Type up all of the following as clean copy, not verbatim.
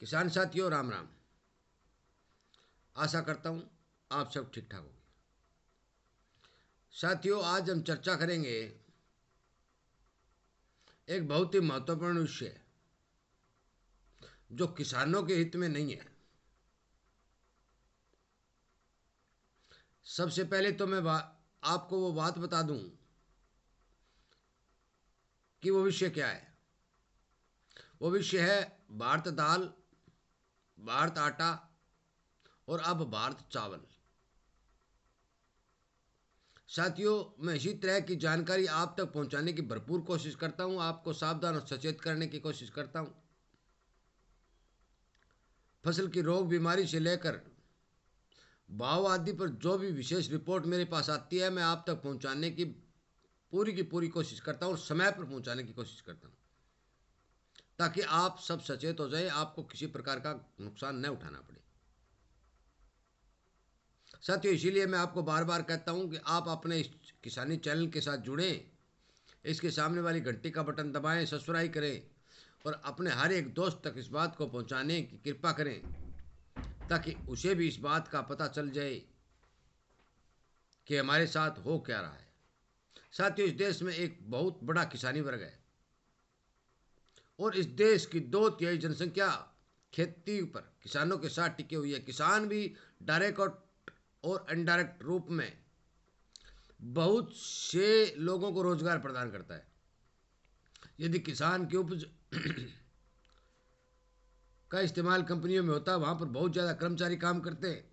किसान साथियों, राम राम। आशा करता हूँ आप सब ठीक ठाक होंगे। साथियों, आज हम चर्चा करेंगे एक बहुत ही महत्वपूर्ण विषय जो किसानों के हित में नहीं है। सबसे पहले तो मैं आपको वो बात बता दूं कि वो विषय क्या है। वो विषय है भारत दाल, भारत आटा और अब भारत चावल। साथियों, मैं इसी तरह की जानकारी आप तक पहुंचाने की भरपूर कोशिश करता हूं, आपको सावधान और सचेत करने की कोशिश करता हूं। फसल की रोग बीमारी से लेकर भाव आदि पर जो भी विशेष रिपोर्ट मेरे पास आती है, मैं आप तक पहुंचाने की पूरी कोशिश करता हूं और समय पर पहुंचाने की कोशिश करता हूं, ताकि आप सब सचेत हो जाए, आपको किसी प्रकार का नुकसान न उठाना पड़े। साथियों, इसीलिए मैं आपको बार बार कहता हूं कि आप अपने इस किसानी चैनल के साथ जुड़ें, इसके सामने वाली घंटी का बटन दबाएं, सब्सक्राइब करें और अपने हर एक दोस्त तक इस बात को पहुंचाने की कृपा करें, ताकि उसे भी इस बात का पता चल जाए कि हमारे साथ हो क्या रहा है। साथियों, इस देश में एक बहुत बड़ा किसानी वर्ग है और इस देश की 2/3 जनसंख्या खेती पर, किसानों के साथ टिकी हुई है। किसान भी डायरेक्ट और इनडायरेक्ट रूप में बहुत से लोगों को रोजगार प्रदान करता है। यदि किसान की उपज का इस्तेमाल कंपनियों में होता है, वहां पर बहुत ज़्यादा कर्मचारी काम करते हैं।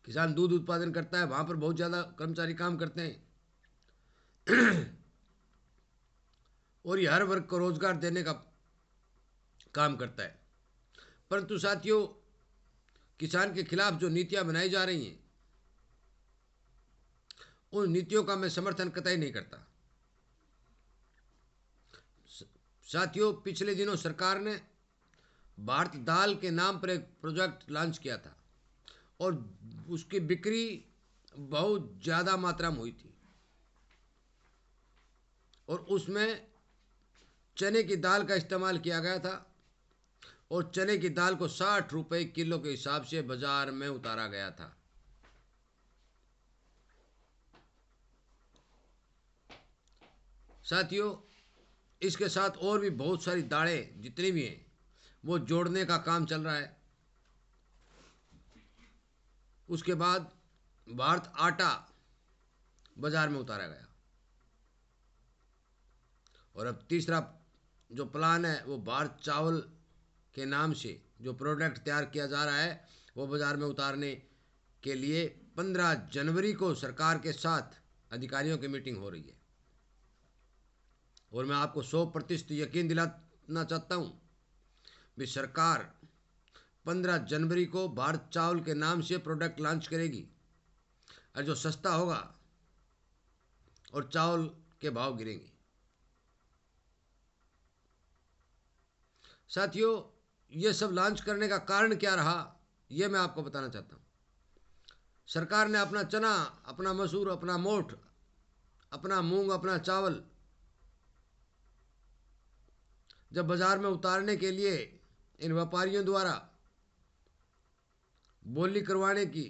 किसान दूध उत्पादन करता है, वहां पर बहुत ज़्यादा कर्मचारी काम करते हैं और ये हर वर्ग को रोजगार देने का काम करता है। परंतु साथियों, किसान के खिलाफ जो नीतियां बनाई जा रही हैं, उन नीतियों का मैं समर्थन कतई नहीं करता। साथियों, पिछले दिनों सरकार ने भारत दाल के नाम पर एक प्रोजेक्ट लॉन्च किया था और उसकी बिक्री बहुत ज़्यादा मात्रा में हुई थी और उसमें चने की दाल का इस्तेमाल किया गया था और चने की दाल को 60 रुपये किलो के हिसाब से बाजार में उतारा गया था। साथियों, इसके साथ और भी बहुत सारी दालें जितनी भी हैं, वो जोड़ने का काम चल रहा है। उसके बाद भारत आटा बाजार में उतारा गया और अब तीसरा जो प्लान है, वो भारत चावल के नाम से जो प्रोडक्ट तैयार किया जा रहा है, वो बाजार में उतारने के लिए 15 जनवरी को सरकार के साथ अधिकारियों की मीटिंग हो रही है। और मैं आपको 100% यकीन दिलाना चाहता हूँ भी सरकार 15 जनवरी को भारत चावल के नाम से प्रोडक्ट लॉन्च करेगी और जो सस्ता होगा और चावल के भाव गिरेंगे। साथियों, ये सब लॉन्च करने का कारण क्या रहा, ये मैं आपको बताना चाहता हूँ। सरकार ने अपना चना, अपना मसूर, अपना मोठ, अपना मूंग, अपना चावल जब बाजार में उतारने के लिए इन व्यापारियों द्वारा बोली करवाने की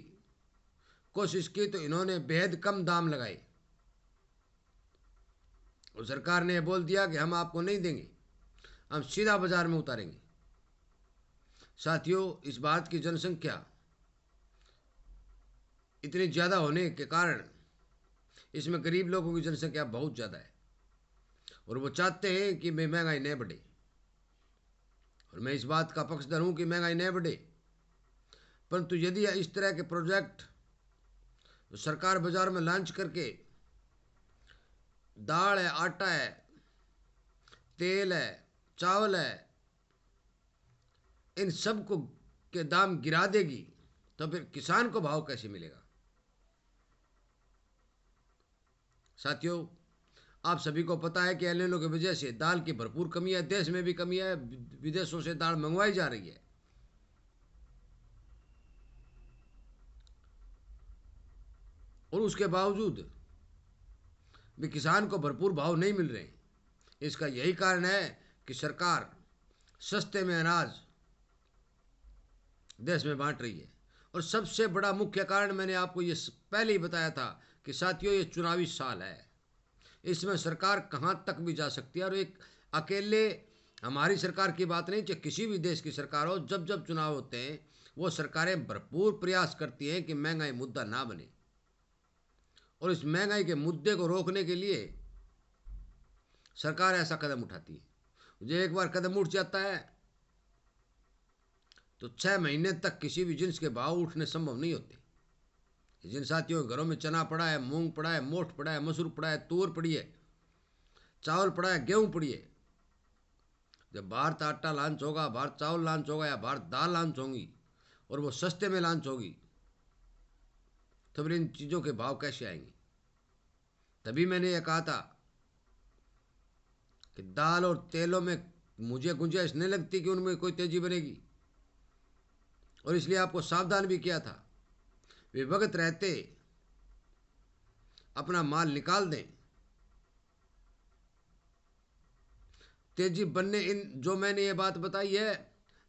कोशिश की, तो इन्होंने बेहद कम दाम लगाए और सरकार ने बोल दिया कि हम आपको नहीं देंगे, हम सीधा बाजार में उतारेंगे। साथियों, इस बात की जनसंख्या इतनी ज़्यादा होने के कारण इसमें गरीब लोगों की जनसंख्या बहुत ज़्यादा है और वो चाहते हैं कि महंगाई न बढ़े। और मैं इस बात का पक्षधर हूँ कि महंगाई न बढ़े, परंतु यदि इस तरह के प्रोजेक्ट सरकार बाजार में लॉन्च करके दाल है, आटा है, तेल है, चावल है, इन सब को के दाम गिरा देगी, तो फिर किसान को भाव कैसे मिलेगा। साथियों, आप सभी को पता है कि एल निनो की वजह से दाल की भरपूर कमी है, देश में भी कमी है, विदेशों से दाल मंगवाई जा रही है और उसके बावजूद भी किसान को भरपूर भाव नहीं मिल रहे हैं। इसका यही कारण है कि सरकार सस्ते में अनाज देश में बांट रही है। और सबसे बड़ा मुख्य कारण मैंने आपको ये पहले ही बताया था कि साथियों, ये चुनावी साल है, इसमें सरकार कहाँ तक भी जा सकती है। और एक अकेले हमारी सरकार की बात नहीं, चाहे किसी भी देश की सरकार हो, जब जब चुनाव होते हैं वो सरकारें भरपूर प्रयास करती हैं कि महंगाई मुद्दा ना बने। और इस महंगाई के मुद्दे को रोकने के लिए सरकार ऐसा कदम उठाती है। जो एक बार कदम उठ जाता है तो 6 महीने तक किसी भी जिन्स के भाव उठने संभव नहीं होते। जिन साथियों के घरों में चना पड़ा है, मूंग पड़ा है, मोठ पड़ा है, मसूर पड़ा है, तूर पड़ी है, चावल पड़ा है, गेहूं पड़ी है, जब भारत आटा लॉन्च होगा, भारत चावल लॉन्च होगा या भारत दाल लॉन्च होंगी और वो सस्ते में लॉन्च होगी, तो फिर इन चीज़ों के भाव कैसे आएंगे। तभी मैंने ये कहा था कि दाल और तेलों में मुझे गुंजाइश नहीं लगती कि उनमें कोई तेजी बनेगी। और इसलिए आपको सावधान भी किया था, वे वक्त रहते अपना माल निकाल दें। तेजी बनने इन जो मैंने ये बात बताई है,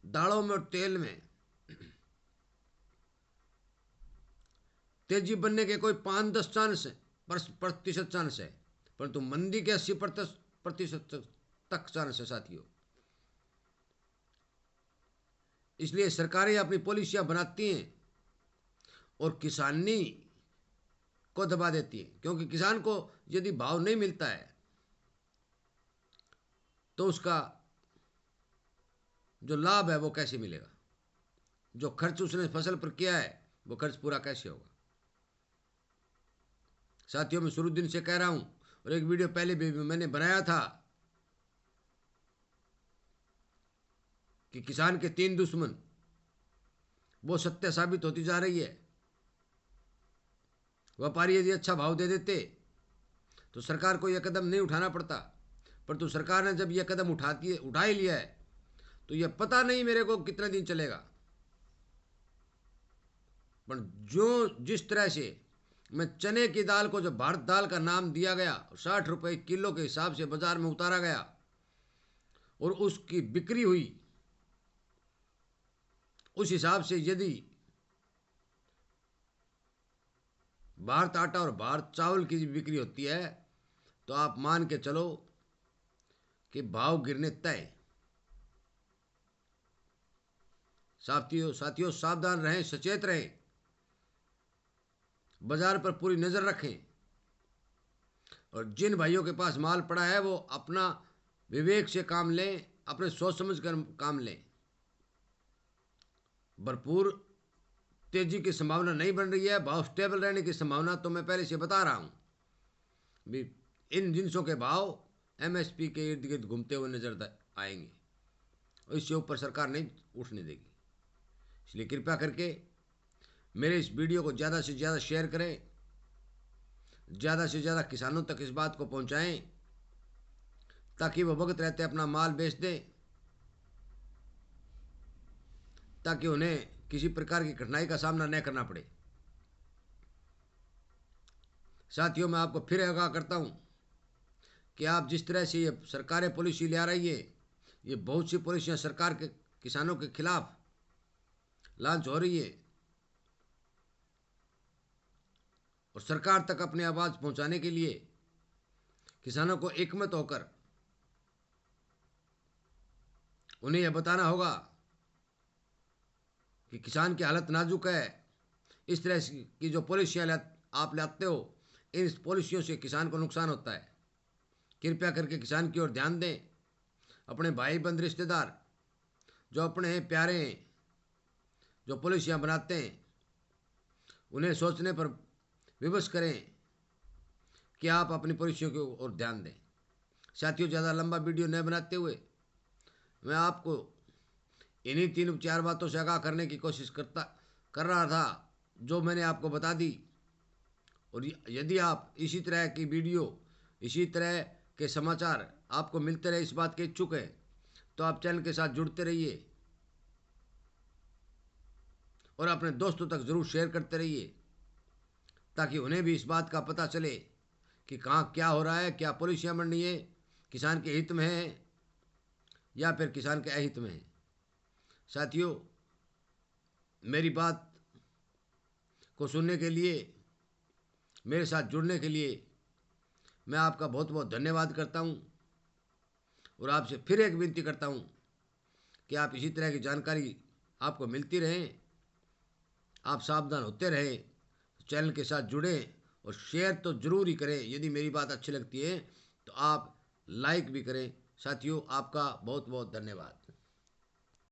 दालों में और तेल में तेजी बनने के कोई 5-10 चांस है, प्रतिशत चांस है, परंतु मंदी के 80% तक चांस है साथियों। इसलिए सरकारें अपनी पॉलिसियां बनाती हैं और किसानी को दबा देती हैं, क्योंकि किसान को यदि भाव नहीं मिलता है तो उसका जो लाभ है वो कैसे मिलेगा, जो खर्च उसने फसल पर किया है वो खर्च पूरा कैसे होगा। साथियों, मैं शुरू दिन से कह रहा हूं और एक वीडियो पहले भी मैंने बनाया था कि किसान के 3 दुश्मन, वो सत्य साबित होती जा रही है। व्यापारी यदि अच्छा भाव दे देते तो सरकार को यह कदम नहीं उठाना पड़ता, परंतु सरकार ने जब यह कदम उठा ही लिया है तो यह पता नहीं मेरे को कितने दिन चलेगा। पर जिस तरह से मैं चने की दाल को, जब भारत दाल का नाम दिया गया, 60 रुपए किलो के हिसाब से बाजार में उतारा गया और उसकी बिक्री हुई, उस हिसाब से यदि भारत आटा और भारत चावल की बिक्री होती है तो आप मान के चलो कि भाव गिरने तय। साथियों सावधान रहें, सचेत रहें, बाजार पर पूरी नजर रखें। और जिन भाइयों के पास माल पड़ा है वो अपना विवेक से काम लें, अपने सोच समझ कर काम लें। भरपूर तेजी की संभावना नहीं बन रही है, भाव स्टेबल रहने की संभावना तो मैं पहले से बता रहा हूं भी। इन जिनसों के भाव एमएसपी के इर्द गिर्द घूमते हुए नजर आएंगे और इससे ऊपर सरकार नहीं उठने देगी। इसलिए कृपया करके मेरे इस वीडियो को ज़्यादा से ज़्यादा शेयर करें, ज़्यादा से ज़्यादा किसानों तक इस बात को पहुंचाएं ताकि वो वक्त रहते अपना माल बेच दें, ताकि उन्हें किसी प्रकार की कठिनाई का सामना न करना पड़े। साथियों, मैं आपको फिर आगाह करता हूं कि आप जिस तरह से ये सरकारें पॉलिसी ले आ रही है, ये बहुत सी पॉलिसियां सरकार के किसानों के खिलाफ लॉन्च हो रही है और सरकार तक अपनी आवाज़ पहुंचाने के लिए किसानों को एकमत होकर उन्हें यह बताना होगा कि किसान की हालत नाजुक है। इस तरह की जो पॉलिसियां आप लाते हो, इन पॉलिसियों से किसान को नुकसान होता है। कृपया करके किसान की ओर ध्यान दें। अपने भाई बंधु रिश्तेदार जो अपने हैं, प्यारे हैं, जो पॉलिसियां बनाते हैं, उन्हें सोचने पर विवश करें कि आप अपनी पॉलिसियों की ओर ध्यान दें। साथियों, ज़्यादा लंबा वीडियो न बनाते हुए मैं आपको इन्हीं 3-4 बातों से आगाह करने की कोशिश कर रहा था जो मैंने आपको बता दी। और यदि आप इसी तरह की वीडियो, इसी तरह के समाचार आपको मिलते रहे, इस बात के इच्छुक हैं, तो आप चैनल के साथ जुड़ते रहिए और अपने दोस्तों तक ज़रूर शेयर करते रहिए ताकि उन्हें भी इस बात का पता चले कि कहाँ क्या हो रहा है, क्या पॉलिसियाँ बन रही है, किसान के हित में है या फिर किसान के अहित में है। साथियों, मेरी बात को सुनने के लिए, मेरे साथ जुड़ने के लिए मैं आपका बहुत बहुत धन्यवाद करता हूँ और आपसे फिर एक विनती करता हूँ कि आप इसी तरह की जानकारी आपको मिलती रहें, आप सावधान होते रहें, चैनल के साथ जुड़ें और शेयर तो ज़रूर ही करें। यदि मेरी बात अच्छी लगती है तो आप लाइक भी करें। साथियों, आपका बहुत बहुत धन्यवाद।